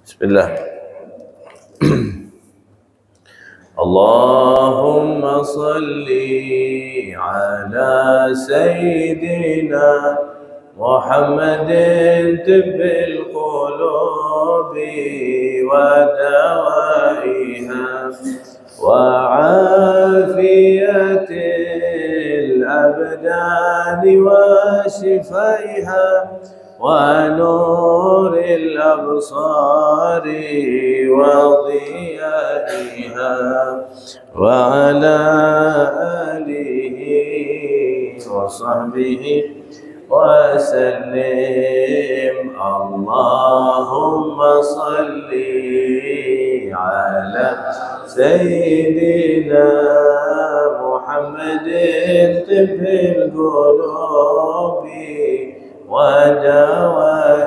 Bismillah. Allahumma salli ala Sayyidina Muhammadin tibbil qulubi wa dawaiha wa afiyatil abdani wa shifaiha ونور الأبصار وضيائها وعلى آله وصحبه وسلم اللهم صل على سيدنا محمد طب القلوب ودوائها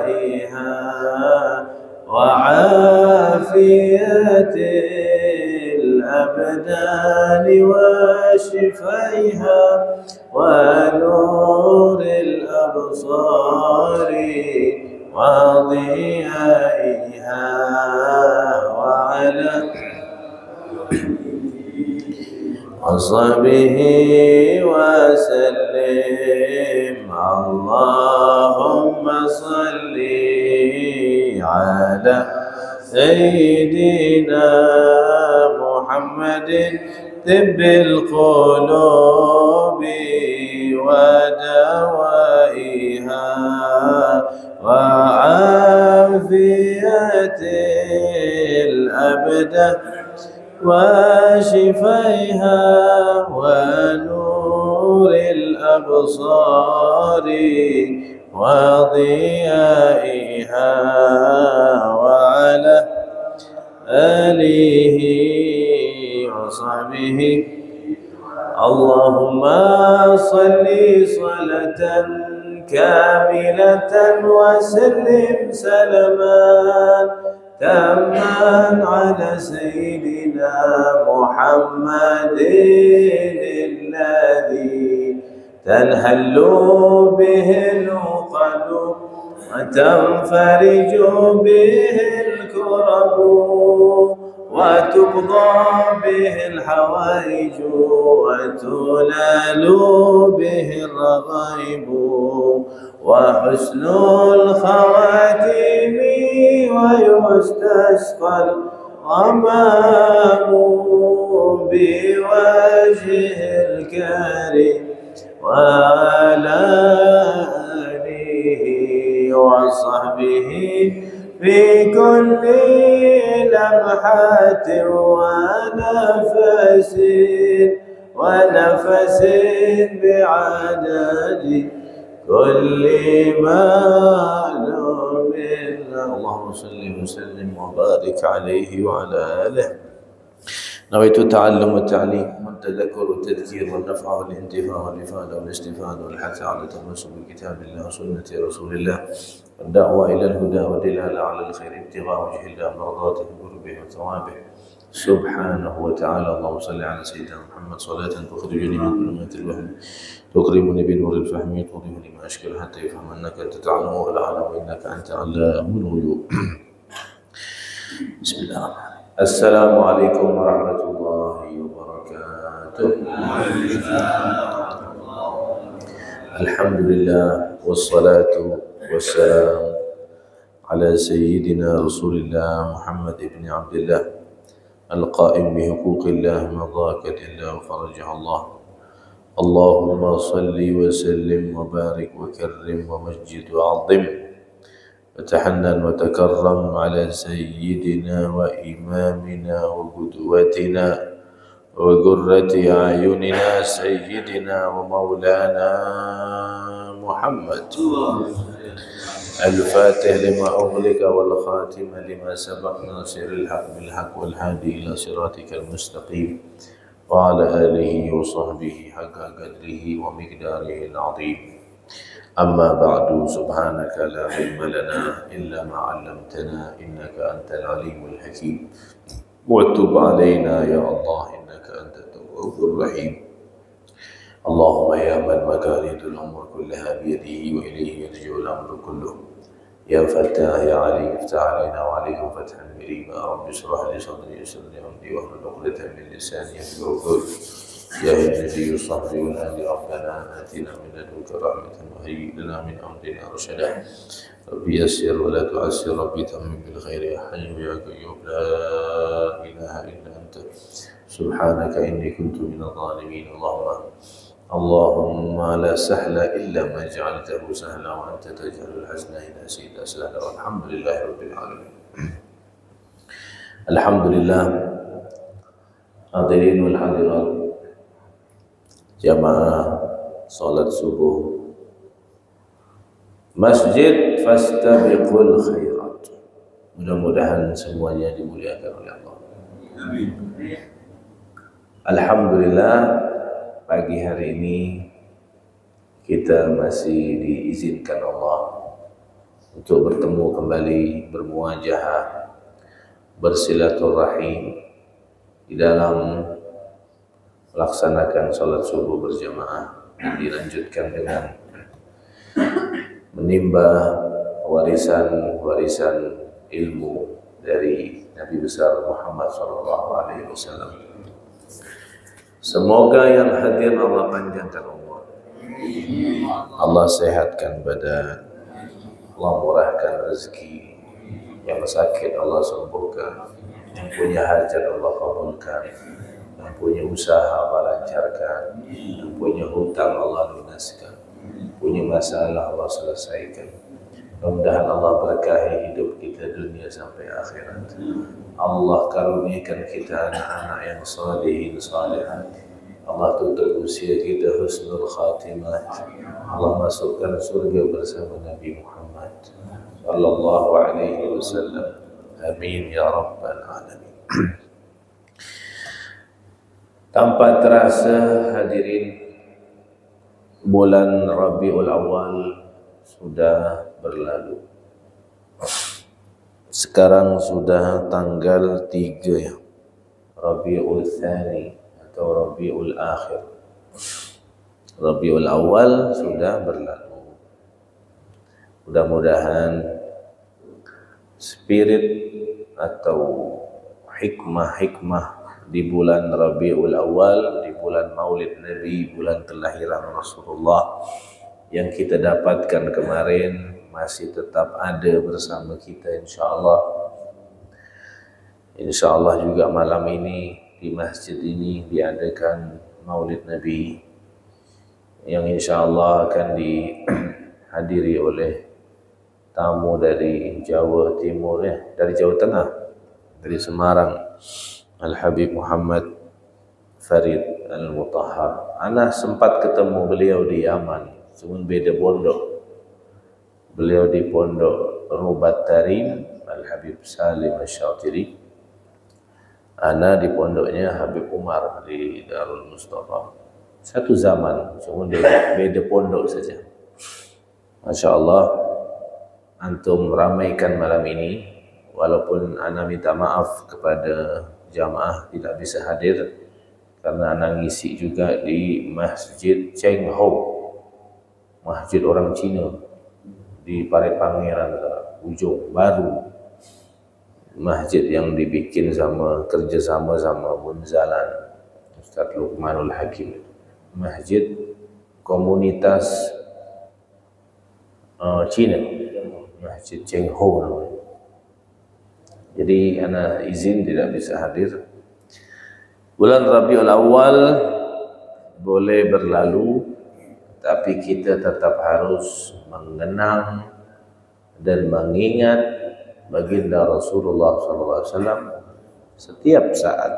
وعافية الأبدان وشفائها ونور الأبصار وضيائها وعلى وصحبه وسلم اللهم صل على سيدنا محمد طب القلوب ودوائها وعافية الأبدان وشفائها ونور الأبصار وضيائها وعلى آله وصحبه اللهم صل صلاة كاملة وسلم سلاما تاما على سيدنا محمد الذي تنحل به العقد وتنفرج به الكرب وتقضى به الحوائج وتنال به الرغائب وحسن الخواتيم ويستسقى الغمام بوجه الكريم وعلى آله وصحبه في كل لمحة ونفس بعدد كل معلوم اللهم صل وسلم وبارك عليه وعلى آله. نويت التعلم والتعليم والتذكر والتذكير والنفع والانتفاع والإفادة والاستفادة والحث على التمسك بكتاب الله وسنة رسول الله والدعوة إلى الهدى والدلالة على الخير ابتغاء وجه الله مرضاته وقربه وثوابه سبحانه وتعالى. اللهم صل على سيدنا محمد صلاة تخرجني من ظلمات الوهم تكرمني بنور الفهم تضيفني ما أشكل حتى يفهم أنك أنت تعلم والعالم إنك أنت علام الغيوب. بسم الله الرحمن الرحيم. السلام عليكم ورحمة الله وبركاته. الحمد لله والصلاة والسلام على سيدنا رسول الله محمد بن عبد الله القائم بحقوق الله مضاك إلا وفرجها الله. اللهم صل وسلم وبارك وكرم ومجد وعظم وتحنن وتكرم على سيدنا وإمامنا وقدوتنا وقرة أعيننا سيدنا ومولانا محمد الفاتح لما أغلق والخاتم لما سبق ناصر الحق بالحق والهادي إلى صراطك المستقيم وعلى آله وصحبه حق قدره ومقداره العظيم. أما بعد سبحانك لا علم لنا إلا ما علمتنا إنك أنت العليم الحكيم وتب علينا يا الله إنك أنت التواب الرحيم. اللهم يا من مكانيد الأمور كلها بيده وإليه يرجع الأمر كله يا فتاح يا علي افتح علينا وعليكم فتحا قريبا رب اشرح لي صدري ويسر لي امري واحلل عقدة من لساني يفقهوا قولي يا النبي صلي والهادي ربنا اتنا من لدنك رحمة وهيئ لنا من امرنا رشدا ربي يسر ولا تعسر ربي تمم بالخير يا حي يا قيوم لا اله الا انت سبحانك اني كنت من الظالمين اللهم لا سهل إلا ما جعلته سهلا وأنت تجعل الحزن إذا شئت سهلا والحمد لله رب العالمين. Alhamdulillah, hadirin wal hadirat, jamaah salat subuh Masjid Fastabiqul Khairat. Mudah-mudahan semuanya dimuliakan oleh Allah. Amin. Alhamdulillah, pagi hari ini kita masih diizinkan Allah untuk bertemu kembali, bermuajahah, bersilaturahim di dalam melaksanakan salat subuh berjamaah dan dilanjutkan dengan menimba warisan ilmu dari Nabi besar Muhammad SAW. Semoga yang hadir Allah panjangkan umur, Allah sehatkan badan, Allah murahkan rezeki, yang sakit Allah sembuhkan, yang punya hajat Allah kabulkan, yang punya usaha Allah lancarkan, yang punya hutang Allah lunaskan, punya masalah Allah selesaikan. Mudah-mudahan Allah berkahi hidup kita dunia sampai akhirat. Allah karuniakan kita anak-anak yang salihin salihat. Allah tutup usia kita husnul khatimah. Allah masukkan surga bersama Nabi Muhammad sallallahu alaihi wasallam. Amin ya rabbal alamin. Tanpa terasa hadirin, bulan Rabiul Awal sudah berlalu. Sekarang sudah tanggal 3 ya, Rabiul Tsani atau Rabiul Akhir. Rabiul Awal sudah berlalu. Mudah-mudahan spirit atau hikmah-hikmah di bulan Rabiul Awal, di bulan Maulid Nabi, bulan kelahiran Rasulullah yang kita dapatkan kemarin masih tetap ada bersama kita insyaallah. Insyaallah juga malam ini di masjid ini diadakan Maulid Nabi yang insyaallah akan dihadiri oleh tamu dari Jawa Timur ya, dari Jawa Tengah, dari Semarang, Al-Habib Muhammad Farid Al-Mutahhar. Ana sempat ketemu beliau di Yaman, cuma beda pondok. Beliau di pondok Rubat Tarim Al-Habib Salim Asy-Syatiri. Ana di pondoknya Habib Umar di Darul Mustafa. Satu zaman, cuma beda pondok saja. Masya Allah, antum ramaikan malam ini. Walaupun ana minta maaf kepada jamaah tidak bisa hadir karena ana ngisi juga di Masjid Cheng Ho, masjid orang Cina di Parepangeran ujung baru, masjid yang dibikin kerjasama sama Bunzalan Ustaz Luqmanul Hakim, masjid komunitas Cina, Masjid Cheng Ho namanya. Jadi ana izin tidak bisa hadir. Bulan Rabiul Awal boleh berlalu, tapi kita tetap harus mengenang dan mengingat baginda Rasulullah SAW setiap saat.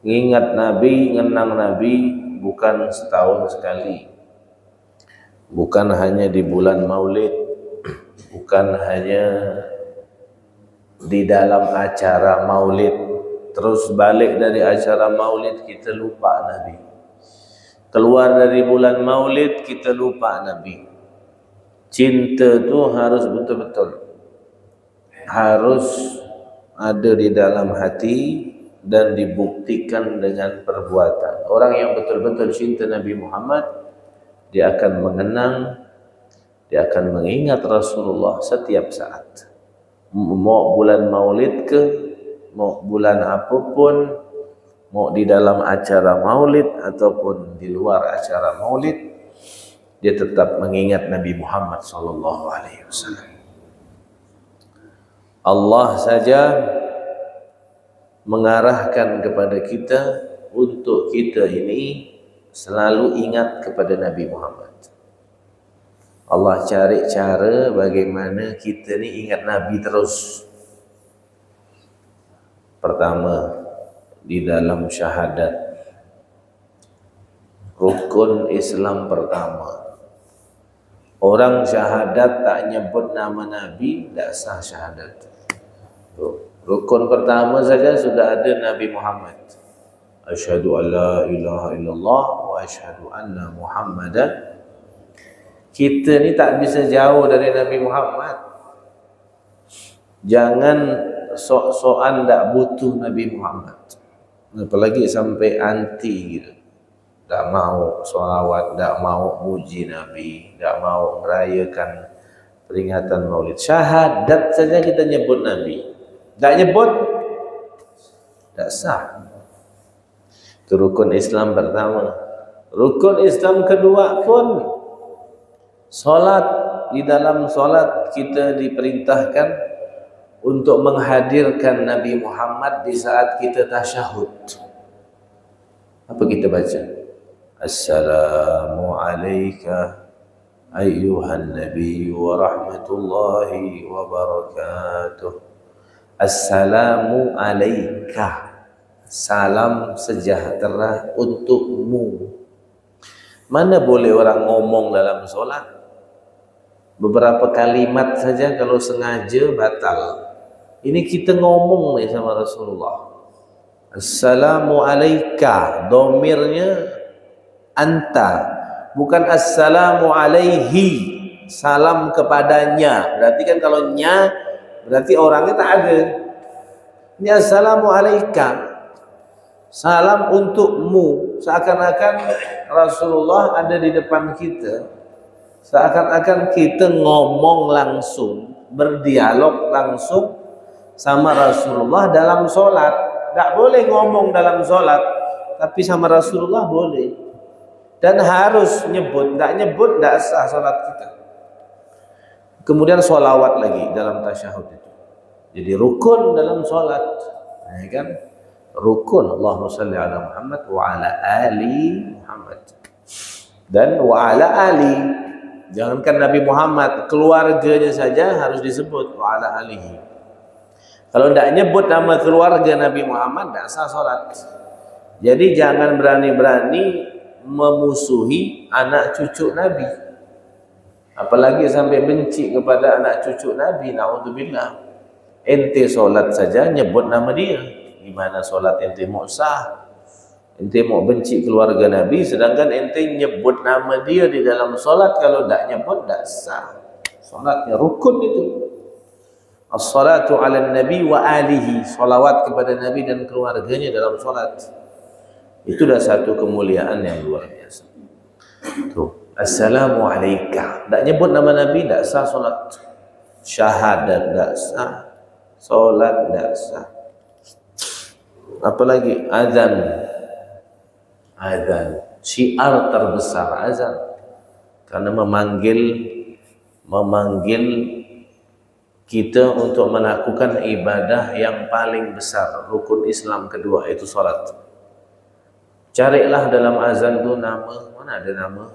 Mengingat Nabi, mengenang Nabi bukan setahun sekali, bukan hanya di bulan Maulid, bukan hanya di dalam acara Maulid, terus balik dari acara Maulid kita lupa Nabi. Keluar dari bulan Maulid kita lupa Nabi. Cinta itu harus betul-betul, harus ada di dalam hati dan dibuktikan dengan perbuatan. Orang yang betul-betul cinta Nabi Muhammad, dia akan mengenang, dia akan mengingat Rasulullah setiap saat. Mau bulan Maulid ke, mau bulan apapun, mau di dalam acara Maulid ataupun di luar acara Maulid, dia tetap mengingat Nabi Muhammad sallallahu alaihi wasallam. Allah saja mengarahkan kepada kita untuk kita ini selalu ingat kepada Nabi Muhammad. Allah cari cara bagaimana kita ni ingat Nabi terus. Pertama, di dalam syahadat, rukun Islam pertama. Orang syahadat tak nyebut nama Nabi, tak sah syahadat. Rukun pertama saja sudah ada Nabi Muhammad. Asyhadu an la ilaha illallah wa asyhadu anna Muhammadan. Kita ni tak bisa jauh dari Nabi Muhammad. Jangan sok-sokan tak butuh Nabi Muhammad. Apalagi sampai anti gitu. Tak mau sholawat, tak mau muji Nabi, tak mau merayakan peringatan Maulid. Syahadat saja kita nyebut Nabi. Tak nyebut, tak sah. Itu rukun Islam pertama. Rukun Islam kedua pun solat. Di dalam solat kita diperintahkan untuk menghadirkan Nabi Muhammad di saat kita tasyahud. Apa kita baca? Assalamu alayka ayyuhan nabi wa rahmatullahi wa barakatuh. Assalamu alayka. Salam sejahtera untukmu. Mana boleh orang ngomong dalam solat? Beberapa kalimat saja kalau sengaja batal. Ini kita ngomong nih sama Rasulullah. Assalamu alayka. Domirnya anta. Bukan assalamu alaihi. Salam kepadanya. Berarti kan kalau nya, berarti orangnya tak ada. Ini assalamu alayka. Salam untukmu. Seakan-akan Rasulullah ada di depan kita. Seakan-akan kita ngomong langsung, berdialog langsung sama Rasulullah dalam solat. Tak boleh ngomong dalam solat, tapi sama Rasulullah boleh. Dan harus nyebut. Tak nyebut, tak sah solat kita. Kemudian sholawat lagi dalam tasyahud itu. Jadi rukun dalam solat, ya kan? Rukun Allahumma salli ala Muhammad wa ala ali Muhammad. Dan wa ala ali. Jangankan Nabi Muhammad, keluarganya saja harus disebut wa ala alihi. Kalau tidak nyebut nama keluarga Nabi Muhammad, tidak sah solat. Jadi jangan berani-berani memusuhi anak cucu Nabi. Apalagi sampai benci kepada anak cucu Nabi, na'udzubillah. Ente solat saja nyebut nama dia. Gimana solat ente mau sah? Ente mau benci keluarga Nabi, sedangkan ente nyebut nama dia di dalam solat. Kalau tak nyebut, tak sah. Solatnya rukun itu. As-salatu ala nabi wa alihi. Salawat kepada Nabi dan keluarganya dalam solat. Itu dah satu kemuliaan yang luar biasa. Tuh. Assalamu alayka. Tak nyebut nama Nabi, tak sah solat. Syahadat tak sah. Solat tak sah. Apalagi azan. Azan, syiar terbesar azan, karena memanggil kita untuk melakukan ibadah yang paling besar, rukun Islam kedua, itu salat. Carilah dalam azan itu nama, mana ada nama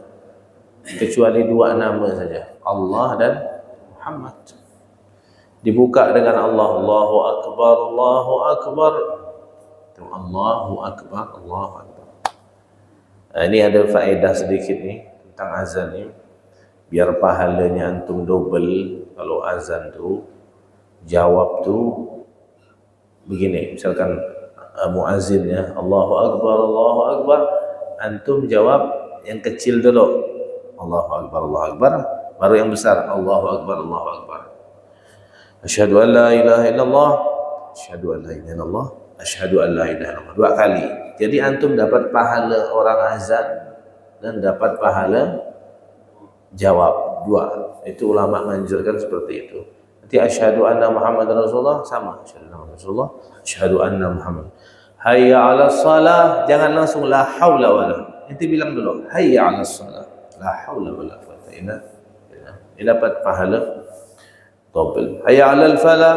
kecuali dua nama saja, Allah dan Muhammad. Dibuka dengan Allah, Allahu Akbar, Allahu Akbar. Allahu Akbar, Allahu Akbar. Nah, ini ada faedah sedikit nih tentang azan ini. Biar pahalanya antum double kalau azan tuh jawab tuh begini. Misalkan muazzinnya Allahu Akbar, Allahu Akbar, antum jawab yang kecil dulu. Allahu Akbar, Allahu Akbar, baru yang besar. Allahu Akbar, Allahu Akbar. Asyhadu an la ilaha illallah, asyhadu an la ilaha illallah, asyhadu an la ilaha illallah. Dua kali. Jadi antum dapat pahala orang azan dan dapat pahala jawab. dua. Itu ulama menganjurkan seperti itu. Nanti asyhadu anna Muhammad Rasulullah sama. Asyhadu anna Rasulullah, asyhadu anna Muhammad. Hayya 'alas salah, jangan langsung la haula wala. Nanti bilang dulu hayya 'alas salah. La haula wala quwwata illa billah. Ini dapat pahala double. Hayya 'alal falah,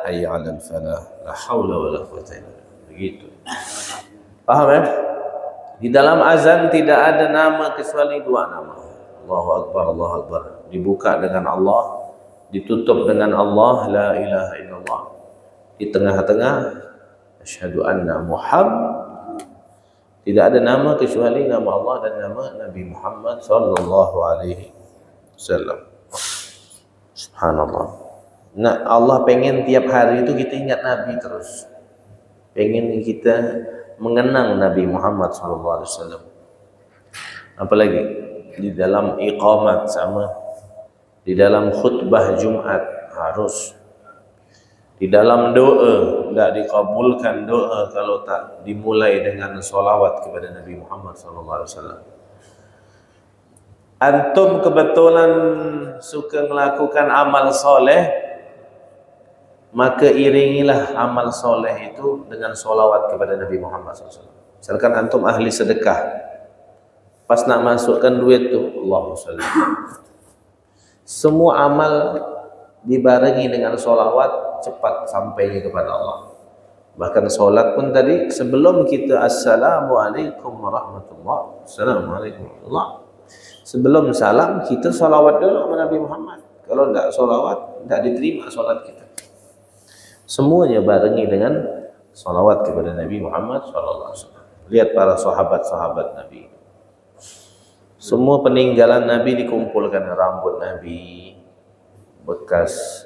hayya 'alal falah. La haula wala quwwata illa billah. Begitu. Paham ya? Di dalam azan tidak ada nama kecuali dua nama. Allahu Akbar, Allahu Akbar. Dibuka dengan Allah, ditutup dengan Allah, la ilaha illallah. Di tengah-tengah, asyhadu anna Muhammad. Tidak ada nama kecuali nama Allah dan nama Nabi Muhammad sallallahu alaihi wasallam. Subhanallah. Nah, Allah pengen tiap hari itu kita ingat Nabi terus. Pengen kita mengenang Nabi Muhammad SAW. Apalagi di dalam iqamat sama, di dalam khutbah Jumat harus, di dalam doa tidak dikabulkan doa kalau tak dimulai dengan solawat kepada Nabi Muhammad SAW. Antum kebetulan suka melakukan amal soleh, maka iringilah amal soleh itu dengan solawat kepada Nabi Muhammad SAW. Misalkan antum ahli sedekah, pas nak masukkan duit tu, Allahumma sholli. Semua amal dibarengi dengan solawat, cepat sampainya kepada Allah. Bahkan solat pun tadi, sebelum kita assalamualaikum warahmatullahi, assalamualaikum warahmatullahi, sebelum salam kita solawat dulu kepada Nabi Muhammad. Kalau tidak solawat, tidak diterima solat kita. Semuanya barengi dengan salawat kepada Nabi Muhammad SAW. Lihat para sahabat-sahabat Nabi. Semua peninggalan Nabi dikumpulkan, rambut Nabi, bekas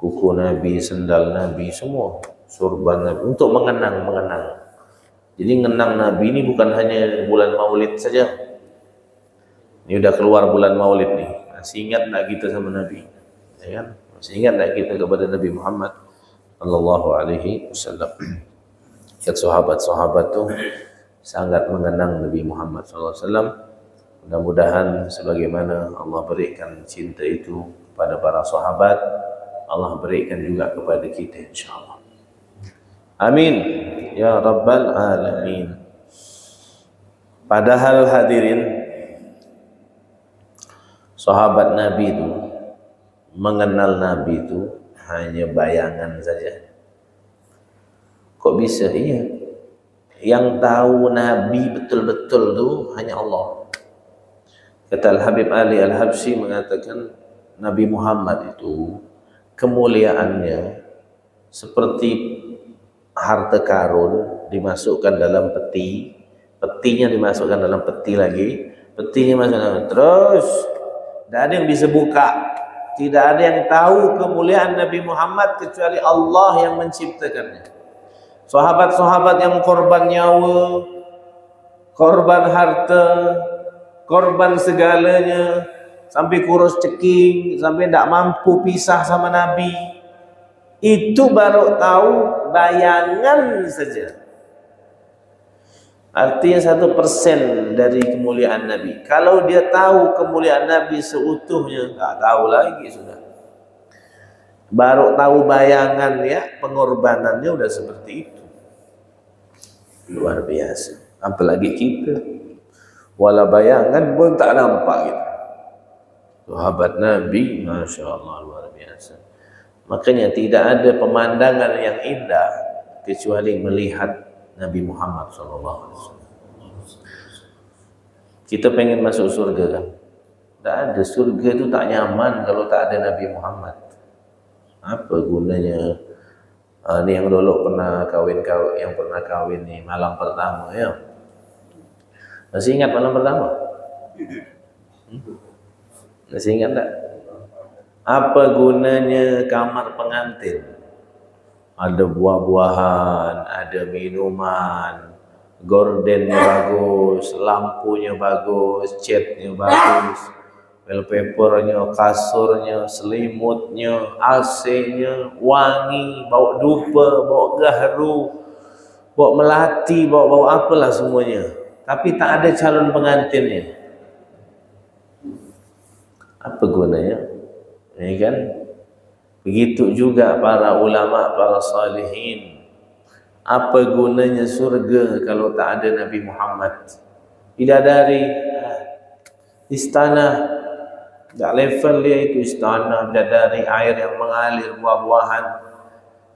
kuku Nabi, sendal Nabi, semua surban Nabi untuk mengenang. Jadi mengenang Nabi ini bukan hanya bulan Maulid saja. Ini udah keluar bulan Maulid nih. Masih ingat tak kita sama Nabi? Ya kan? Masih ingat tak kita kepada Nabi Muhammad sallallahu alaihi wasallam? Lihat sahabat-sahabat tuh sangat mengenang Nabi Muhammad sallallahu alaihi wasallam. Mudah-mudahan sebagaimana Allah berikan cinta itu kepada para sahabat, Allah berikan juga kepada kita insyaallah. Amin ya rabbal alamin. Padahal hadirin, sahabat Nabi itu mengenal Nabi itu hanya bayangan saja. Kok bisa? Iya. Yang tahu Nabi betul-betul itu hanya Allah. Kata Al-Habib Ali Al-Habsyi mengatakan Nabi Muhammad itu kemuliaannya seperti harta karun dimasukkan dalam peti, petinya dimasukkan dalam peti lagi, petinya masukkan terus, tidak ada yang bisa buka. Tidak ada yang tahu kemuliaan Nabi Muhammad kecuali Allah yang menciptakannya. Sahabat-sahabat yang korban nyawa, korban harta, korban segalanya, sampai kurus ceking, sampai tidak mampu pisah sama Nabi, itu baru tahu bayangan saja. Artinya 1% dari kemuliaan Nabi. Kalau dia tahu kemuliaan Nabi seutuhnya, nggak tahu lagi sudah. Baru tahu bayangan ya, pengorbanannya udah seperti itu. Luar biasa. Apalagi kita, wala bayangan pun tak nampak gitu. Sahabat Nabi, Masya Allah, luar biasa. Makanya tidak ada pemandangan yang indah kecuali melihat Nabi Muhammad SAW. Kita pengen masuk surga kan? Tak ada, surga itu tak nyaman kalau tak ada Nabi Muhammad. Apa gunanya? Ini yang dulu pernah kawin nih malam pertama ya. Masih ingat malam pertama? Masih ingat tak? Apa gunanya kamar pengantin? Ada buah-buahan, ada minuman, gordennya bagus, lampunya bagus, catnya bagus, wallpapernya, kasurnya, selimutnya, AC-nya, wangi, bau dupa, bau gaharu, bau melati, bau apalah semuanya. Tapi tak ada calon pengantinnya. Apa gunanya? Ini kan? Begitu juga para ulama, para salihin. Apa gunanya surga kalau tak ada Nabi Muhammad? Bidadari, istana, tak level dia itu istana, bidadari, air yang mengalir, buah-buahan.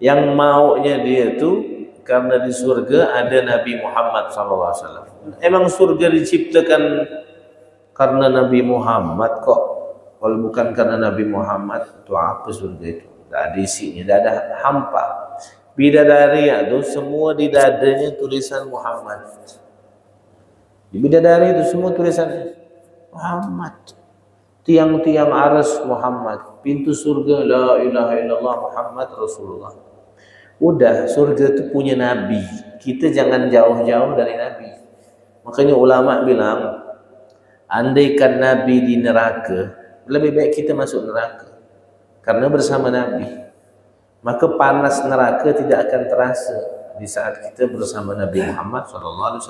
Yang maunya dia tu karena di surga ada Nabi Muhammad SAW. Emang surga diciptakan karena Nabi Muhammad kok? Kalau bukan karena Nabi Muhammad, itu apa surga itu? Tak ada isinya, tak ada hampa. Bidadari itu semua di dadanya tulisan Muhammad. Di bidadari itu semua tulisan Muhammad. Tiang-tiang aras Muhammad. Pintu surga la ilaha illallah Muhammad Rasulullah. Udah, surga itu punya Nabi. Kita jangan jauh-jauh dari Nabi. Makanya ulama bilang, andaikan Nabi di neraka, lebih baik kita masuk neraka. Karena bersama Nabi. Maka panas neraka tidak akan terasa di saat kita bersama Nabi Muhammad SAW.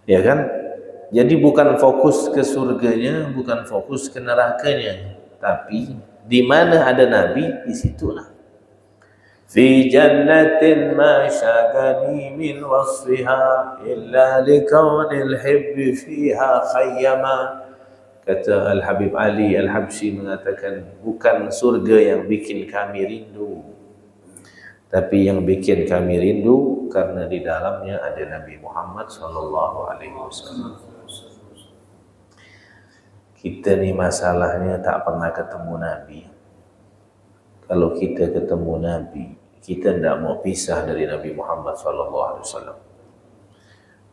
Ya kan? Jadi bukan fokus ke surganya, bukan fokus ke nerakanya. Tapi di mana ada Nabi, di situlah. في جنة ما شاغني من وصفها إلا لكون الحب فيها خيما. Kata Al-Habib Ali Al-Habsyi mengatakan, bukan surga yang bikin kami rindu, tapi yang bikin kami rindu karena di dalamnya ada Nabi Muhammad SAW. Kita ni masalahnya tak pernah ketemu Nabi. Kalau kita ketemu Nabi, kita tidak mau pisah dari Nabi Muhammad SAW.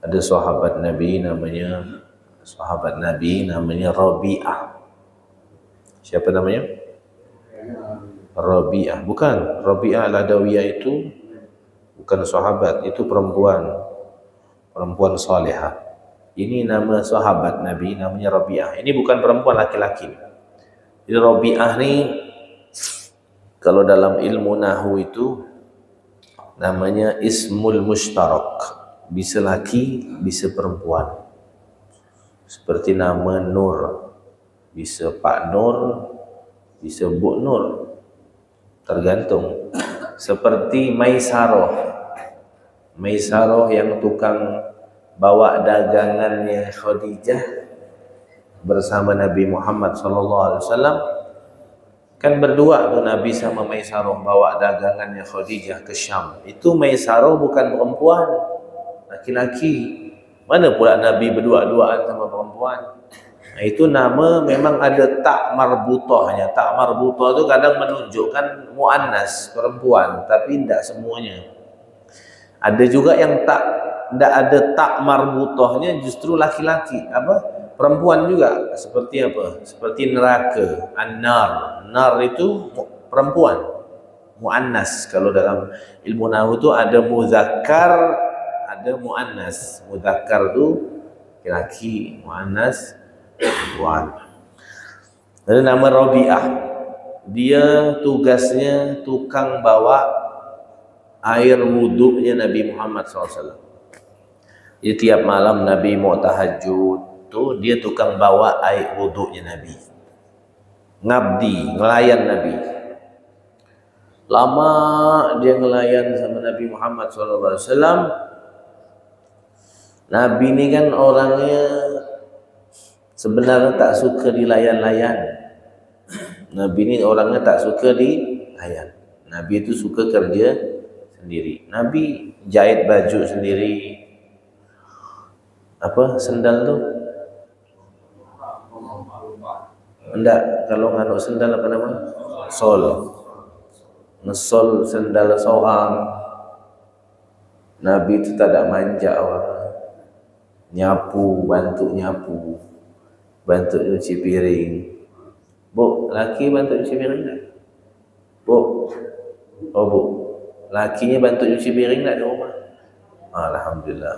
Ada sahabat Nabi namanya Rabi'ah. Siapa namanya? Rabi'ah. Bukan, Rabi'ah Al-Adawiyah itu bukan sahabat, itu perempuan salihah. Ini nama sahabat Nabi namanya Rabi'ah. Ini bukan perempuan, laki-laki. Jadi Rabi'ah ni kalau dalam ilmu nahwu itu namanya ismul mushtarak, bisa laki, bisa perempuan. Seperti nama Nur, bisa Pak Nur, bisa Bu Nur, tergantung. Seperti Maisaroh yang tukang bawa dagangannya Khadijah bersama Nabi Muhammad SAW. Kan berdua tuh Nabi sama Maisaroh bawa dagangannya Khadijah ke Syam. Itu Maisaroh bukan perempuan, laki-laki. Mana pula Nabi berdua-duaan sama perempuan? Nah, itu nama memang ada tak marbutahnya. Tak marbutah itu kadang menunjukkan muannas, perempuan, tapi tidak semuanya. Ada juga yang tidak ada tak marbutahnya, justru laki-laki, perempuan juga. Seperti apa? Seperti neraka, an-nar. Nar itu perempuan, muannas. Kalau dalam ilmu nahwu itu ada muzakkar, ada muannas. Muzakkar itu laki-laki, muannas perempuan. Ada nama Rabi'ah. Dia tugasnya tukang bawa air wuduknya Nabi Muhammad SAW. Jadi tiap malam Nabi mau tahajud tuh dia tukang bawa air wuduknya Nabi. Ngabdi, ngelayan Nabi. Lama dia ngelayan sama Nabi Muhammad SAW. Nabi ini kan orangnya sebenarnya tak suka dilayan-layan. Nabi ini orangnya tak suka dilayan. Nabi itu suka kerja sendiri. Nabi jahit baju sendiri. Apa sendal tuh? Enggak, kalau nganuk sendal apa nama? Sol. Ngesol sendal seorang. Nabi itu tak ada manja orang. Nyapu, bantu nyapu. Bantu nyuci piring. Bu, laki bantu nyuci piring tak? Bu. Oh bu. Lakinya bantu nyuci piring tak di rumah? Alhamdulillah.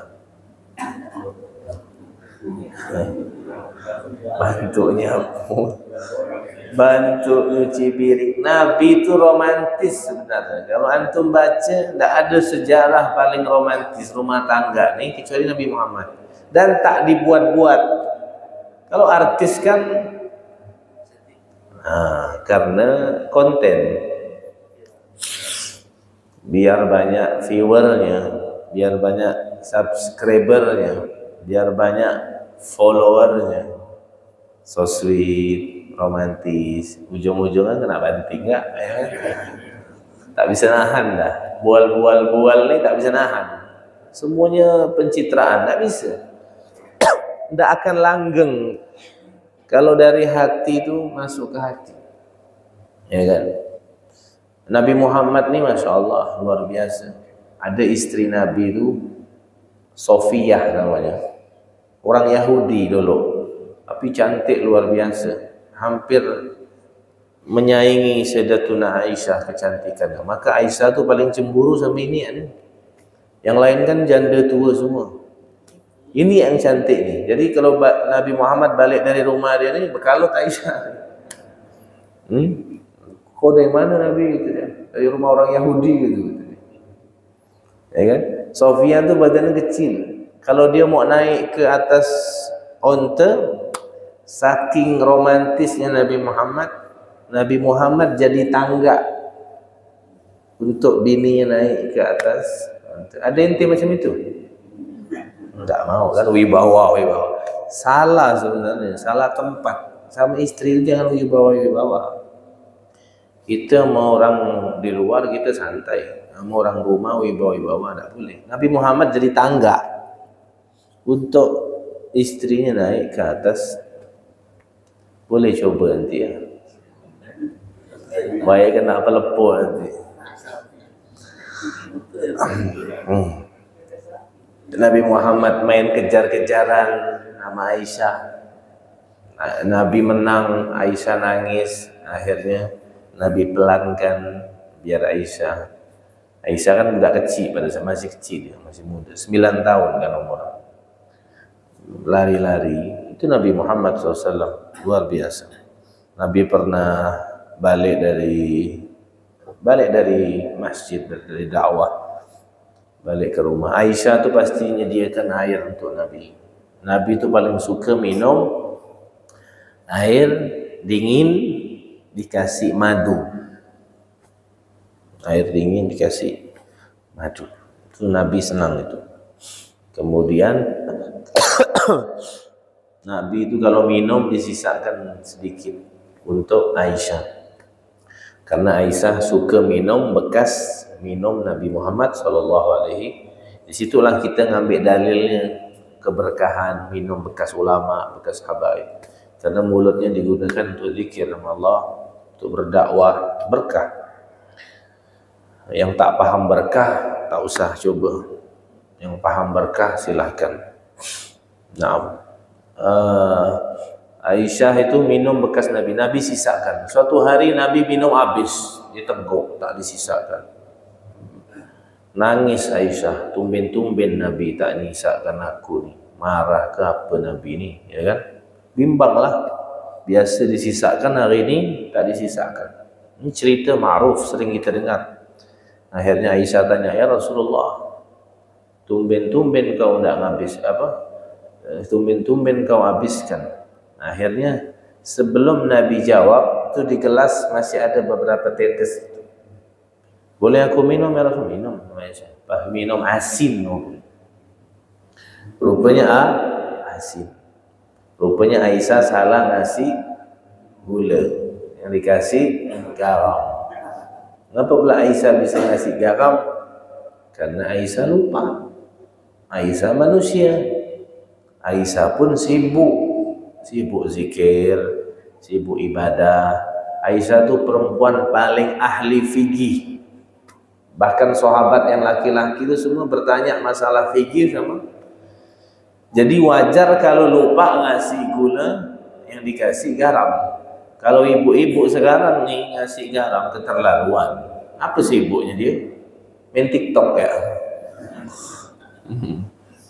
Bantu nyapu, bantu nyuci piring. Nabi itu romantis sebenarnya. Kalau antum baca, tidak ada sejarah paling romantis rumah tangga nih kecuali Nabi Muhammad. Dan tak dibuat-buat. Kalau artis kan Karena konten, biar banyak viewernya, biar banyak subscribernya, biar banyak followernya. So sweet, romantis, ujung-ujungnya kena banting enggak? Tak bisa nahan dah. Bual ni tak bisa nahan. Semuanya pencitraan, tak bisa. Tidak akan langgeng kalau dari hati itu masuk ke hati, ya kan? Nabi Muhammad ni Masya Allah luar biasa. Ada istri Nabi itu Sofiyah namanya, orang Yahudi dulu, tapi cantik luar biasa, hampir menyaingi Sayyidatuna Aisyah kecantikan. Maka Aisyah tu paling cemburu sama ini kan? Yang lain kan janda tua semua. Ini yang cantik ni. Jadi kalau Nabi Muhammad balik dari rumah dia ni berkalut Aisyah. Kau dari mana Nabi? Gitu dia. Dari rumah orang Yahudi gitu. Ya kan? Sofia tu badannya kecil. Kalau dia mau naik ke atas onta, saking romantisnya Nabi Muhammad jadi tangga untuk bininya naik ke atas onta. Ada ente macam itu? Enggak mau kan, wibawa. Salah sebenarnya, salah tempat. Sama istri jangan wibawa. Kita mau orang di luar kita santai, mau orang rumah wibawa tak boleh. Nabi Muhammad jadi tangga untuk istrinya naik ke atas. Boleh coba nanti ya. Baik kena apa lepuh nanti. Nabi Muhammad main kejar-kejaran sama Aisyah. Nabi menang, Aisyah nangis. Akhirnya Nabi pelankan biar Aisyah kan budak kecil, pada saat masih kecil dia, masih muda, 9 tahun kan umur. Lari-lari. Itu Nabi Muhammad SAW luar biasa. Nabi pernah balik dari masjid, dari dakwah, balik ke rumah. Aisyah tu pasti menyediakan air untuk Nabi. Nabi tu paling suka minum air dingin dikasih madu. Air dingin dikasih madu. Itu Nabi senang itu. Kemudian Nabi itu kalau minum disisakan sedikit untuk Aisyah. Karena Aisyah suka minum bekas minum Nabi Muhammad SAW. Disitulah kita ngambil dalilnya keberkahan minum bekas ulama, bekas habaib. Karena mulutnya digunakan untuk zikir nama Allah, untuk berdakwah, berkah. Yang tak paham berkah tak usah coba. Yang paham berkah silahkan. Nah, Aisyah itu minum bekas Nabi sisakan. Suatu hari Nabi minum habis, diteguk, tak disisakan. Nangis Aisyah, tumben-tumben Nabi tak nyisakan aku ni. Marah ke apa Nabi ni, ya kan? Bimbanglah. Biasa disisakan, hari ini tak disisakan. Ini cerita ma'ruf, sering kita dengar. Akhirnya Aisyah tanya, ya Rasulullah, tumben-tumben kau nak habis apa? Tumben-tumben kau habiskan. Akhirnya sebelum Nabi jawab, tu di gelas masih ada beberapa tetes. Boleh aku minum ya Rasul? Minum. Minum asin. Rupanya asin. Rupanya Aisyah salah ngasih gula, yang dikasih garam. Kenapa pula Aisyah bisa ngasih garam? Karena Aisyah lupa. Aisyah manusia. Aisyah pun sibuk zikir, sibuk ibadah. Aisyah tu perempuan paling ahli fikih. Bahkan sahabat yang laki-laki itu semua bertanya masalah fikih sama. Jadi wajar kalau lupa ngasih gula, yang dikasih garam. Kalau ibu-ibu sekarang nih ngasih garam keterlaluan. Apa sibuknya dia? Main TikTok ya.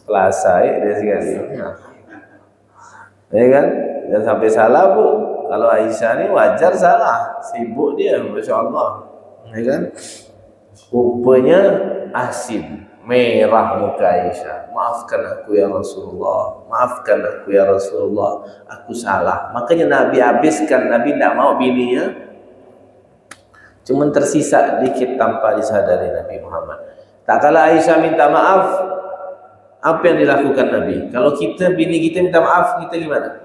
Pelasai dia sekali. Ya kan? Dan sampai salah bu. Kalau Aisyah ni wajar salah, sibuk dia, Masya Allah. Ya kan? Rupanya asin. merah muka Aisyah. Maafkan aku ya Rasulullah, maafkan aku ya Rasulullah, aku salah. Makanya Nabi habiskan, Nabi tidak mau bininya cuman tersisa dikit tanpa disadari Nabi Muhammad. Tak kala Aisyah minta maaf, apa yang dilakukan Nabi? Kalau kita, bini kita minta maaf, kita gimana?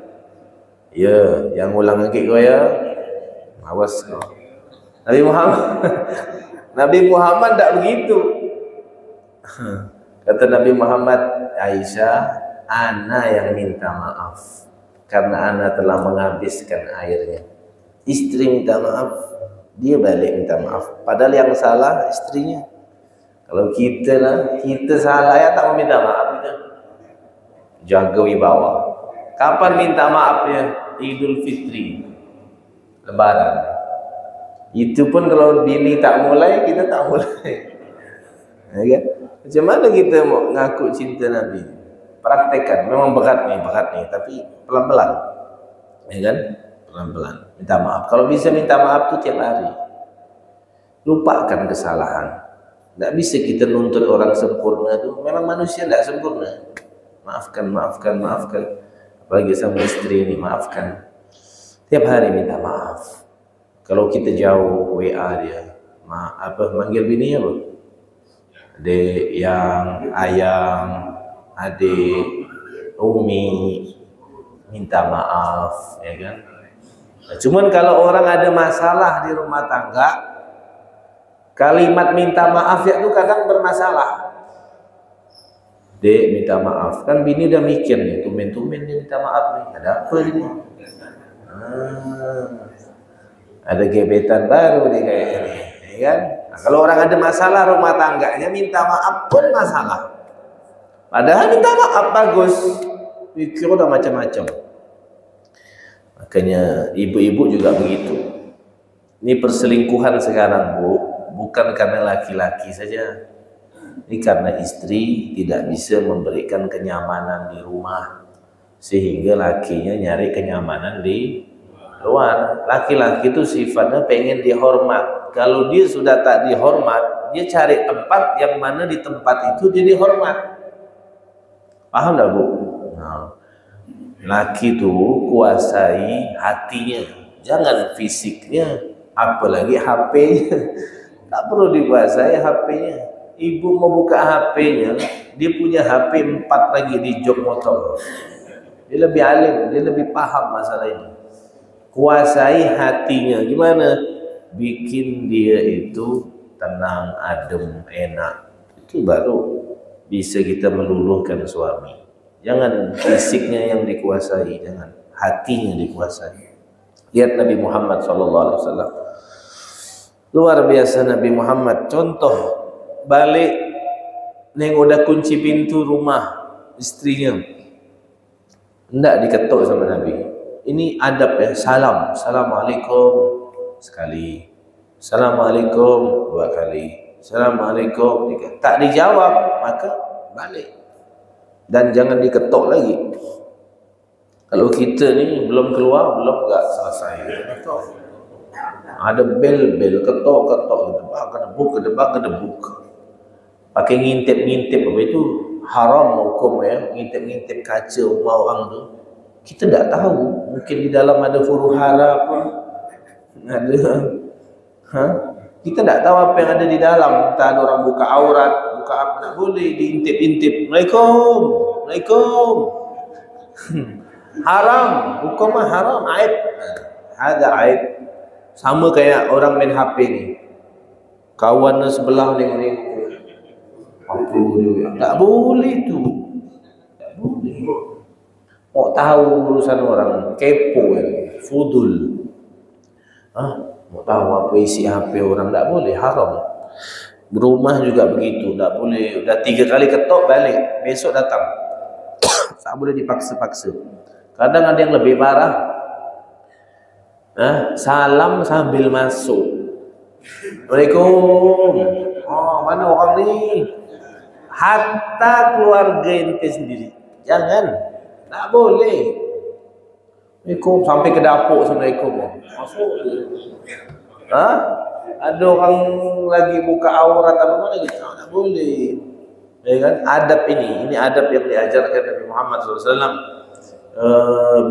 Ya, yang ulang lagi kau ya, awas kau. Nabi Muhammad Nabi Muhammad tak begitu. Kata Nabi Muhammad, Aisyah, ana yang minta maaf karena ana telah menghabiskan airnya. Istri minta maaf, dia balik minta maaf. Padahal yang salah istrinya. Kalau kita lah, kita salah ya tak mau minta maaf kita. Jaga wibawa. Kapan minta maafnya? Idul Fitri, Lebaran. Itu pun kalau bini tak mulai, kita tak mulai. Ya kan? Macam mana kita mau ngaku cinta Nabi? Praktekkan. Memang berat nih, tapi pelan-pelan. Ya kan? Pelan-pelan. Minta maaf. Kalau bisa minta maaf tuh tiap hari. Lupakan kesalahan. Tidak bisa kita nuntut orang sempurna tuh. Memang manusia tidak sempurna. Maafkan. Apalagi sama istri ini, maafkan. Tiap hari minta maaf. Kalau kita jauh WA dia, manggil bininya apa? Dek, yang, ayang, adik, umi, minta maaf, ya kan? Nah, cuman kalau orang ada masalah di rumah tangga, kalimat minta maaf ya itu kadang bermasalah. Dek, minta maaf. Kan bini udah mikir nih, tumen-tumen dia minta maaf nih. Ada apa ini? Ada gebetan baru nih kayaknya nih, ya kan? Nah, kalau orang ada masalah rumah tangganya, minta maaf pun masalah. Padahal minta maaf bagus, pikir udah macam-macam. Makanya ibu-ibu juga begitu. Ini perselingkuhan sekarang, Bu, bukan karena laki-laki saja. Ini karena istri tidak bisa memberikan kenyamanan di rumah, sehingga lakinya nyari kenyamanan di luar. Laki-laki itu sifatnya pengen dihormat. Kalau dia sudah tak dihormat, dia cari tempat yang mana di tempat itu dia dihormat. Paham tak, Bu? Nah, laki itu kuasai hatinya, jangan fisiknya, apalagi HP-nya. Tak perlu dikuasai HP-nya. Ibu mau buka HP-nya, dia punya HP 4 lagi di jok motor. Dia lebih alim, dia lebih paham masalah ini. Kuasai hatinya, gimana? Bikin dia itu tenang, adem, enak. Itu baru bisa kita meluluhkan suami. Jangan fisiknya yang dikuasai, jangan hatinya dikuasai. Lihat Nabi Muhammad SAW. Luar biasa Nabi Muhammad. Contoh, balik neng udah kunci pintu rumah istrinya, enggak diketuk sama Nabi. Ini adab ya, salam, assalamualaikum sekali, assalamualaikum 2 kali, assalamualaikum 3. Tak dijawab, maka balik. Dan jangan diketuk lagi. Kalau kita ni belum keluar, belum enggak selesai, ketuk. Ada bel-bel, ketuk, kedebuk. Pakai ngintip-ngintip, apa itu haram hukum ya, ngintip-ngintip kaca rumah orang tu. Kita tidak tahu, mungkin di dalam ada huru-hara apa, ada, kita tidak tahu apa yang ada di dalam. Entah ada orang buka aurat, buka apa, tak boleh diintip-intip. Assalamualaikum, haram, hukumnya haram, aib. Ada aib. Sama kayak orang main HP ni, kawan sebelah nengok, apa dia? Tak boleh tu, tak boleh. Mau tahu urusan orang, kepo ya, fudul. Mau tahu apa isi HP orang, tak boleh, haram. Berumah juga begitu, tak boleh. Udah 3 kali ketok balik, besok datang. Tak boleh dipaksa-paksa. Kadang ada yang lebih parah. Salam sambil masuk. Assalamualaikum. Oh, mana orang ni? Hatta keluarga ente sendiri, jangan. Tak boleh. Assalamualaikum sampai ke dapur, assalamualaikum. Masuk. Ada orang lagi buka aurat apa mana gitu. Tak boleh. Ya kan? Adab ini adab yang diajarkan Nabi Muhammad SAW.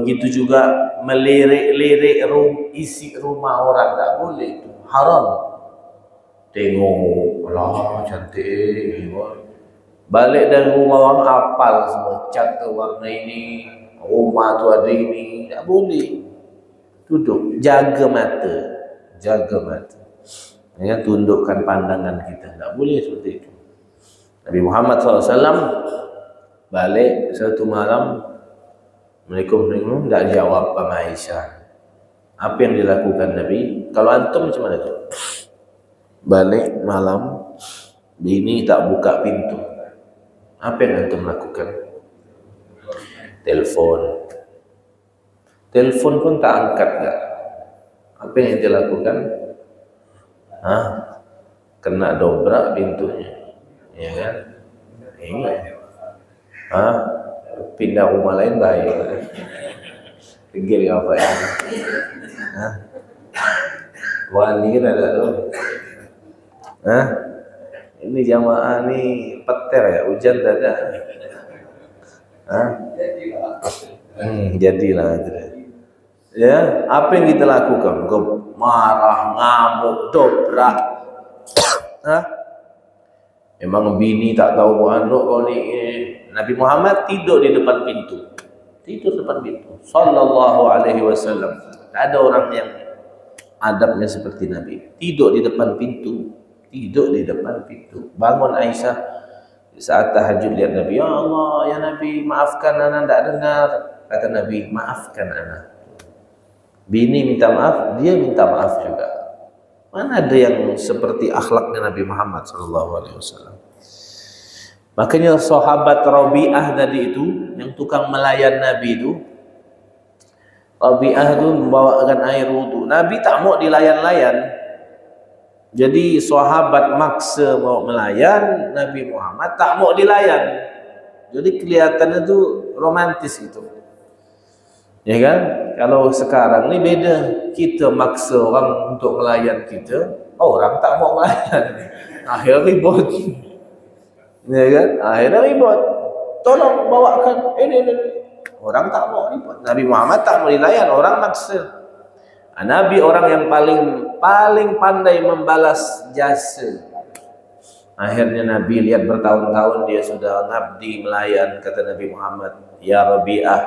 Begitu juga melirik-lirik isi rumah orang, tak boleh, itu haram. Tengok, lah cantik, balik dari rumah orang apal semua, cat tu warna ini, rumah tu ada ini, tak boleh. Duduk, jaga mata, ya, tundukkan pandangan kita, tak boleh seperti itu. Nabi Muhammad SAW balik satu malam, Assalamualaikum, tak jawab Pak Aisyah. Apa yang dilakukan Nabi? Kalau antum macam mana tu? Balik malam, bini tak buka pintu, apa yang antum lakukan? Telepon pun tak angkat tak? Apa yang dilakukan? Kena dobrak pintunya, ya kan? Ini, pindah rumah lain baik. Pinggir apa ya? Wani kan ada tu. Ini jamaah ni petir ya, hujan tak ada. Jadilah. Ya, apa yang kita lakukan? Kau marah, ngamuk, dobrak. Memang bini tak tahu anak kau ni. Nabi Muhammad tidur di depan pintu. Sallallahu alaihi wasallam. Tak ada orang yang adabnya seperti Nabi. Tidur di depan pintu. Bangun Aisyah saat tahajud, lihat Nabi. Ya Allah, ya Nabi, maafkan anak tak dengar. Kata Nabi, maafkan anak. Bini minta maaf, dia minta maaf juga. Mana ada yang seperti akhlaknya Nabi Muhammad SAW. Makanya sahabat Rabi'ah tadi itu, yang tukang melayan Nabi itu, Rabi'ah itu membawakan air wudu. Nabi tak mau dilayan-layan. Jadi sahabat maksa mau melayan, Nabi Muhammad tak mau dilayan. Jadi kelihatannya itu romantis itu. Ya kan? Kalau sekarang ni beda. Kita maksa orang untuk melayan kita, orang tak mau melayan. Akhirnya ribut. Ya kan? Akhirnya ribut. Tolong bawakan ini. Orang tak mau ribut. Nabi Muhammad tak mau dilayan, orang maksa. Nabi orang yang paling pandai membalas jasa. Akhirnya Nabi lihat bertahun-tahun dia sudah ngabdi melayan, kata Nabi Muhammad, ya Rabi'ah,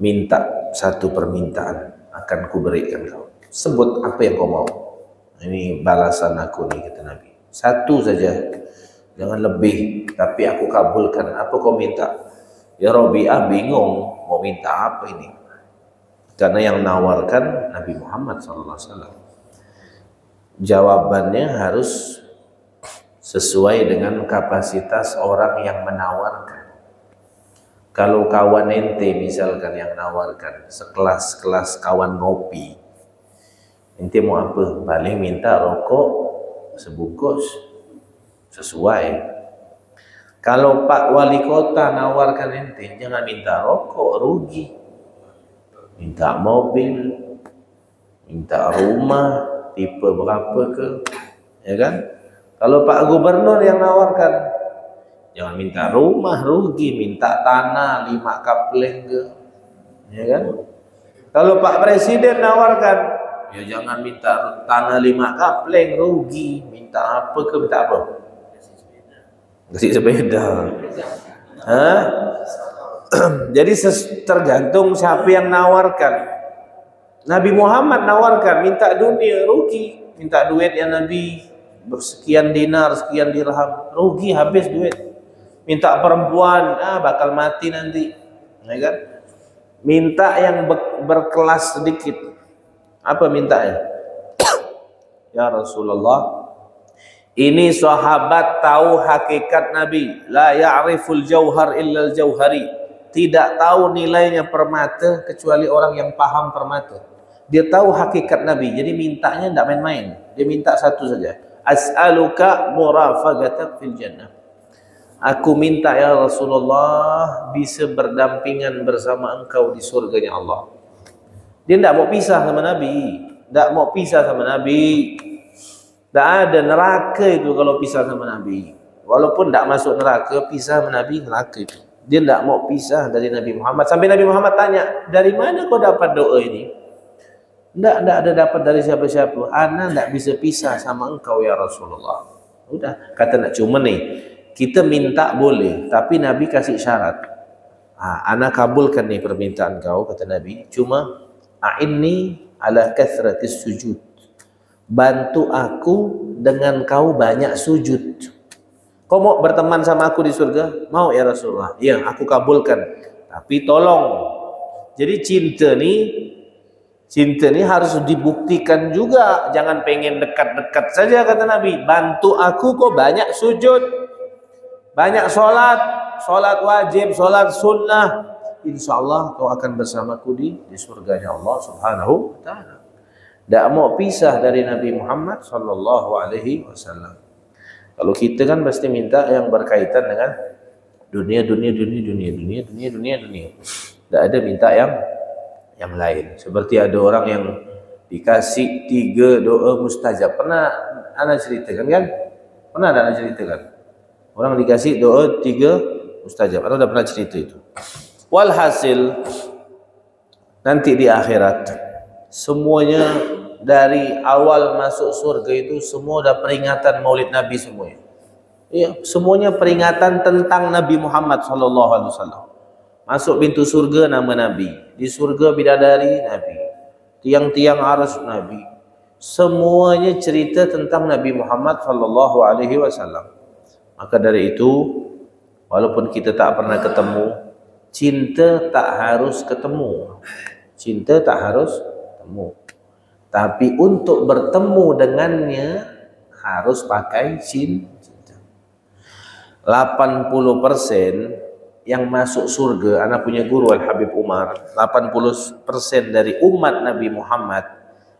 minta satu permintaan, akan kuberikan kau. Sebut apa yang kau mau. Ini balasan aku nih, kata Nabi. Satu saja, jangan lebih, tapi aku kabulkan. Apa kau minta? Ya Rabi'ah bingung mau minta apa ini. Karena yang nawarkan Nabi Muhammad SAW. Jawabannya harus sesuai dengan kapasitas orang yang menawarkan. Kalau kawan ente misalkan yang nawarkan, sekelas kawan ngopi, ente mau apa? Paling minta rokok sebungkus, sesuai. Kalau Pak Wali Kota nawarkan ente, jangan minta rokok, rugi. Minta mobil, minta rumah, tipe berapa ke, ya kan? Kalau Pak Gubernur yang nawarkan, jangan minta rumah, rugi, minta tanah 5 kapleng ke, ya kan? Kalau Pak Presiden nawarkan, ya jangan minta tanah 5 kapleng, rugi, minta apa ke, minta apa? Kasih sepeda. Jadi tergantung siapa yang nawarkan. Nabi Muhammad nawarkan, minta dunia, rugi. Minta duit yang Nabi bersekian dinar, sekian dirham, rugi, habis duit. Minta perempuan, bakal mati nanti, ya kan? Minta yang berkelas sedikit. Apa mintanya? Ya Rasulullah, ini sahabat tahu hakikat Nabi. La ya'riful jauhar illal jauhari. Tidak tahu nilainya permata kecuali orang yang paham permata. Dia tahu hakikat Nabi. Jadi mintanya tidak main-main. Dia minta satu saja. As'aluka murafagatak fil jannah. Aku minta ya Rasulullah bisa berdampingan bersama engkau di surganya Allah. Dia tidak mau pisah sama Nabi. Tidak mau pisah sama Nabi. Tidak ada neraka itu kalau pisah sama Nabi. Walaupun tak masuk neraka, pisah Nabi neraka itu. Dia tak mau pisah dari Nabi Muhammad. Sampai Nabi Muhammad tanya, dari mana kau dapat doa ini? Tak ada dapat dari siapa-siapa. Ana tak bisa pisah sama engkau ya Rasulullah. Udah, kata nak cuma nih, kita minta boleh, tapi Nabi kasih syarat. Ana kabulkan nih permintaan kau, kata Nabi. Cuma a'inni ala kathratis sujud. Bantu aku dengan kau banyak sujud. Kau mau berteman sama aku di surga? Mau ya Rasulullah. Ya, aku kabulkan. Tapi tolong. Jadi cinta ni harus dibuktikan juga. Jangan pengen dekat-dekat saja, kata Nabi. Bantu aku kau banyak sujud. Banyak solat wajib, solat sunnah. InsyaAllah kau akan bersamaku di surganya Allah Subhanahu wa ta'ala. Tak mau pisah dari Nabi Muhammad sallallahu alaihi wasallam. Kalau kita kan pasti minta yang berkaitan dengan dunia. Tak ada minta yang lain. Seperti ada orang yang dikasih 3 doa mustajab. Pernah ana ceritakan kan? Pernah ada ana ceritakan? Orang dikasih doa 3 mustajab. Ana sudah pernah cerita itu. Walhasil nanti di akhirat semuanya dari awal masuk surga itu semua dah peringatan Maulid Nabi semuanya. Ya, semuanya peringatan tentang Nabi Muhammad sallallahu alaihi wasallam. Masuk pintu surga nama Nabi, di surga bidadari Nabi, tiang-tiang arsy Nabi. Semuanya cerita tentang Nabi Muhammad sallallahu alaihi wasallam. Maka dari itu, walaupun kita tak pernah ketemu, cinta tak harus ketemu. Cinta tak harus ketemu. Tapi untuk bertemu dengannya harus pakai cinta. 80% yang masuk surga, anak punya guru Al-Habib Umar, 80% dari umat Nabi Muhammad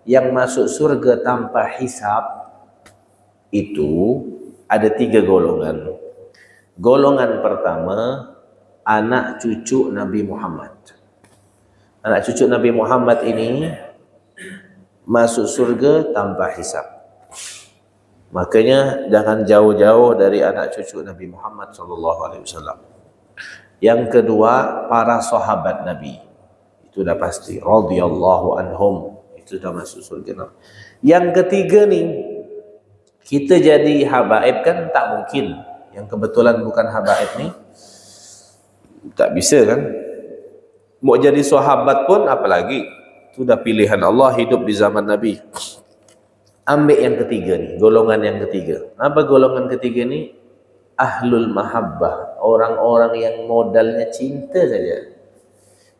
yang masuk surga tanpa hisab itu ada 3 golongan. Golongan pertama, anak cucu Nabi Muhammad. Anak cucu Nabi Muhammad ini masuk surga tanpa hisab. Makanya jangan jauh-jauh dari anak cucu Nabi Muhammad SAW. Yang kedua, para sahabat Nabi. Itu dah pasti. Radhiyallahu anhum. Itu dah masuk surga. Yang ketiga nih, kita jadi habaib kan tak mungkin. Yang kebetulan bukan habaib nih, tak bisa kan. Mau jadi sahabat pun apalagi. Sudah pilihan Allah hidup di zaman Nabi. Ambil yang ketiga nih, golongan yang ketiga. Apa golongan ketiga ni? Ahlul mahabbah, orang-orang yang modalnya cinta saja.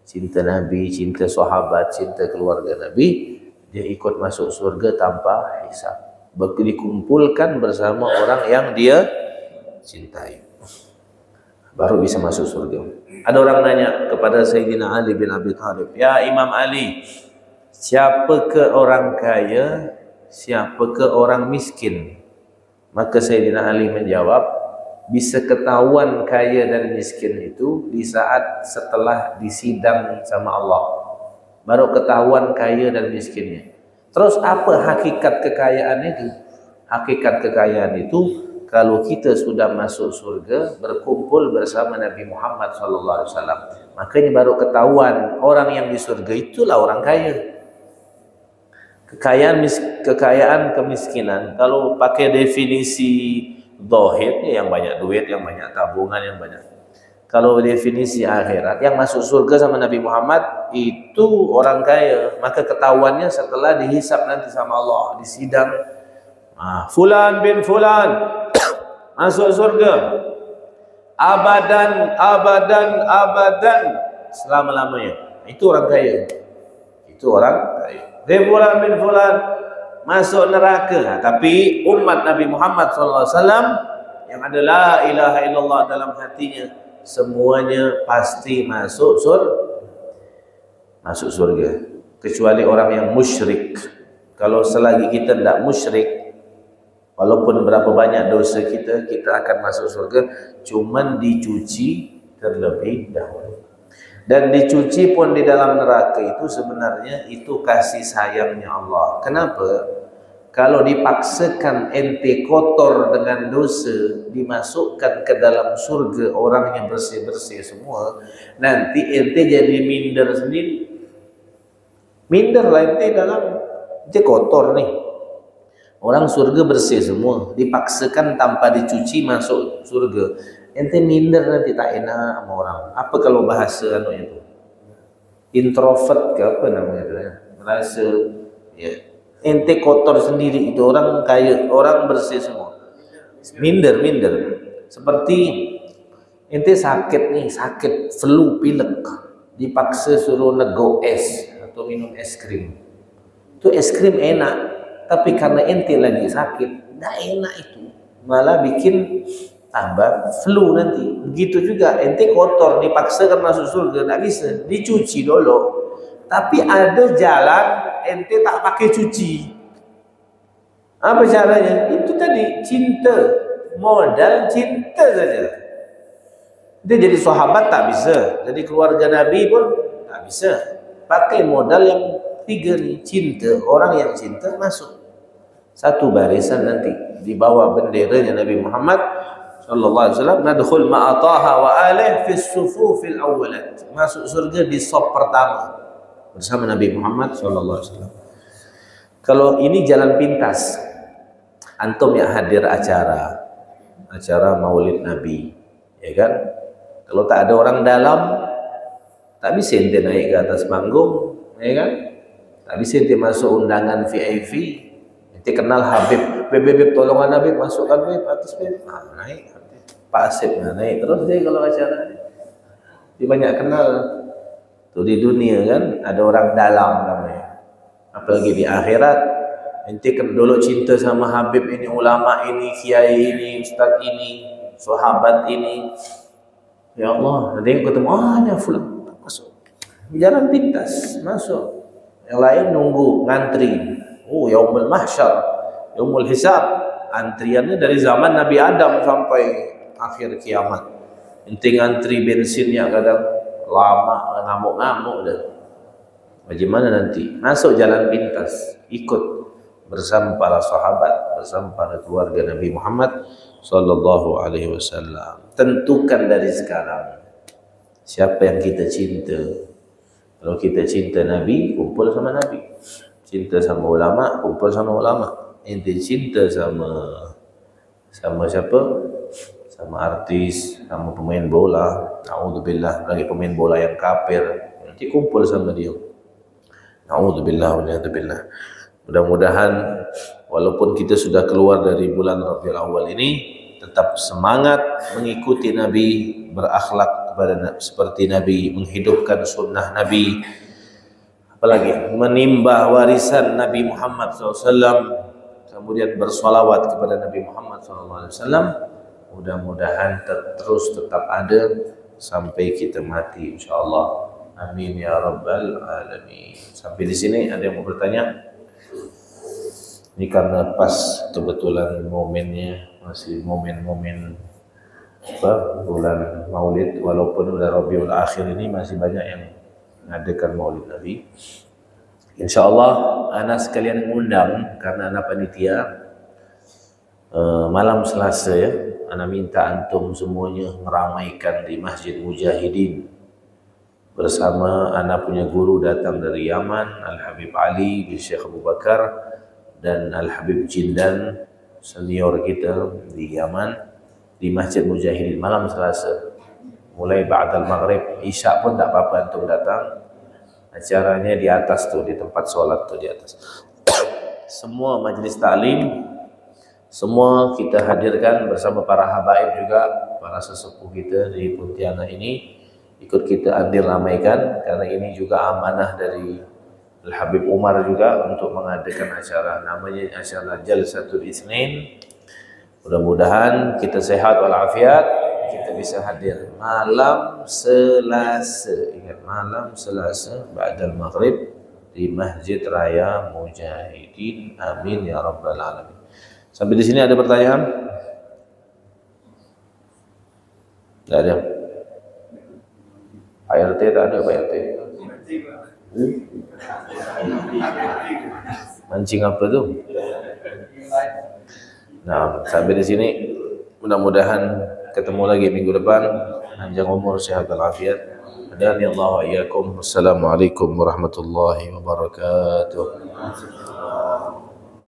Cinta Nabi, cinta sahabat, cinta keluarga Nabi, dia ikut masuk surga tanpa hisab. Dikumpulkan bersama orang yang dia cintai. Baru bisa masuk surga. Ada orang nanya kepada Sayyidina Ali bin Abi Thalib, "Ya Imam Ali, siapakah orang kaya, siapakah orang miskin?" Maka Sayyidina Ali menjawab, bisa ketahuan kaya dan miskin itu di saat setelah disidang sama Allah. Baru ketahuan kaya dan miskinnya. Terus apa hakikat kekayaan itu? Hakikat kekayaan itu kalau kita sudah masuk surga berkumpul bersama Nabi Muhammad SAW, makanya baru ketahuan orang yang di surga itulah orang kaya. Kekayaan kemiskinan kalau pakai definisi zahir, yang banyak duit, yang banyak tabungan, yang banyak. Kalau definisi akhirat, yang masuk surga sama Nabi Muhammad itu orang kaya. Maka ketahuannya setelah dihisab nanti sama Allah, disidang. Fulan bin Fulan masuk surga abadan selama-lamanya. Itu orang kaya. Itu orang kaya. Fulan bin Fulan masuk neraka. Tapi umat Nabi Muhammad SAW yang ada la ilaha illallah dalam hatinya, semuanya pasti masuk surga. Kecuali orang yang musyrik. Kalau selagi kita tidak musyrik, walaupun berapa banyak dosa kita akan masuk surga, cuman dicuci terlebih dahulu. Dan dicuci pun di dalam neraka itu sebenarnya itu kasih sayangnya Allah. Kenapa? Kalau dipaksakan ente kotor dengan dosa, dimasukkan ke dalam surga orang yang bersih-bersih semua, nanti ente jadi minder sendiri. Minder lah ente ente kotor nih. Orang surga bersih semua, dipaksakan tanpa dicuci masuk surga. Ente minder nanti tak enak sama orang. Apa kalau bahasa itu? Introvert ke apa namanya itu ya? Merasa ya ente kotor sendiri, itu orang kaya, orang bersih semua. Minder. Seperti ente sakit nih, sakit flu, pilek, dipaksa suruh nego es atau minum es krim. Itu es krim enak, tapi karena ente lagi sakit, nggak enak itu, malah bikin tambah flu nanti. Begitu juga ente kotor, dipaksakan masuk surga, nggak bisa, dicuci dulu. Tapi ada jalan ente tak pakai cuci. Apa caranya? Itu tadi, cinta, modal cinta saja. Dia jadi sahabat tak bisa, jadi keluarga Nabi pun tak bisa. Pakai modal yang tiga nih, cinta. Orang yang cinta masuk satu barisan nanti di bawah benderanya Nabi Muhammad sallallahu alaihi wasallam. Nadkhul ma'ataha wa alih fi sufufil awwalat. Masuk surga di sop pertama bersama Nabi Muhammad sallallahu alaihi wasallam. Kalau ini jalan pintas, antum yang hadir acara Maulid Nabi, ya kan? Kalau tak ada orang dalam, tak bisa ente naik ke atas panggung, ya kan? Tak bisa ente masuk undangan VIP. Ente kenal Habib, Beb tolongan Habib, masukkan Beb atas Beb, naik. Pak Asif naik terus dia kalau acara. Dia banyak kenal. Tuh di dunia kan ada orang dalam namanya. Apalagi di akhirat, ente kan dulu cinta sama Habib ini, ulama ini, kiai ini, ustaz ini, sahabat ini. Ya Allah, ada yang ketemu, ya fulan, masuk. Jalan pintas, masuk. Yang lain nunggu, ngantri. Yaumul mahsyar, yaumul hisab. Antriannya dari zaman Nabi Adam sampai akhir kiamat. Ente ngantri bensinnya kadang lama, ngamuk-ngamuk dah. Bagaimana nanti? Masuk jalan pintas, ikut bersama para sahabat, bersama para keluarga Nabi Muhammad sallallahu alaihi wasallam. Tentukan dari sekarang siapa yang kita cinta. Kalau kita cinta Nabi, kumpul sama Nabi. Cinta sama ulama, kumpul sama ulama. Ente cinta sama siapa? Sama artis, sama pemain bola, naudzubillah, lagi pemain bola yang kafir, nanti kumpul sama dia. Naudzubillah, naudzubillah. Mudah-mudahan walaupun kita sudah keluar dari bulan Rabiul Awal ini, tetap semangat mengikuti Nabi, berakhlak kepada seperti Nabi, menghidupkan sunnah Nabi, apalagi menimba warisan Nabi Muhammad SAW, kemudian bersolawat kepada Nabi Muhammad SAW. Mudah-mudahan terus tetap ada sampai kita mati insyaallah. Amin ya rabbal alamin. Sampai di sini ada yang mau bertanya? Ini karena pas kebetulan momennya masih momen-momen bulan Maulid, walaupun udah Rabiul Akhir ini masih banyak yang mengadakan Maulid Nabi. Insyaallah ana sekalian mengundang karena ana panitia malam Selasa ya. Ana minta antum semuanya meramaikan di Masjid Mujahidin bersama ana punya guru datang dari Yaman, Al-Habib Ali bin Syekh Abu Bakar, dan Al-Habib Jindan senior kita di Yaman, di Masjid Mujahidin malam Selasa mulai ba'dal maghrib. Isya pun tak apa-apa antum datang. Acaranya di atas tuh, di tempat sholat tuh di atas. Semua majlis ta'lim semua kita hadirkan bersama para habaib juga, para sesepuh kita di Pontianak ini, ikut kita andil ramaikan, karena ini juga amanah dari Al-Habib Umar juga untuk mengadakan acara, namanya acara Jalsatul Itsnin. Mudah-mudahan kita sehat walafiat, kita bisa hadir malam Selasa, ingat malam Selasa ba'dal maghrib di Masjid Raya Mujahidin. Amin ya rabbal alamin. Sampai di sini ada pertanyaan? Tidak ada. Pak RT tak ada, Pak RT. Mancing apa tuh? Nah, sampai di sini. Mudah-mudahan ketemu lagi minggu depan. Panjang umur, sehat dan afiat. Hadani Allah wa iyyakum. Wassalamualaikum warahmatullahi wabarakatuh.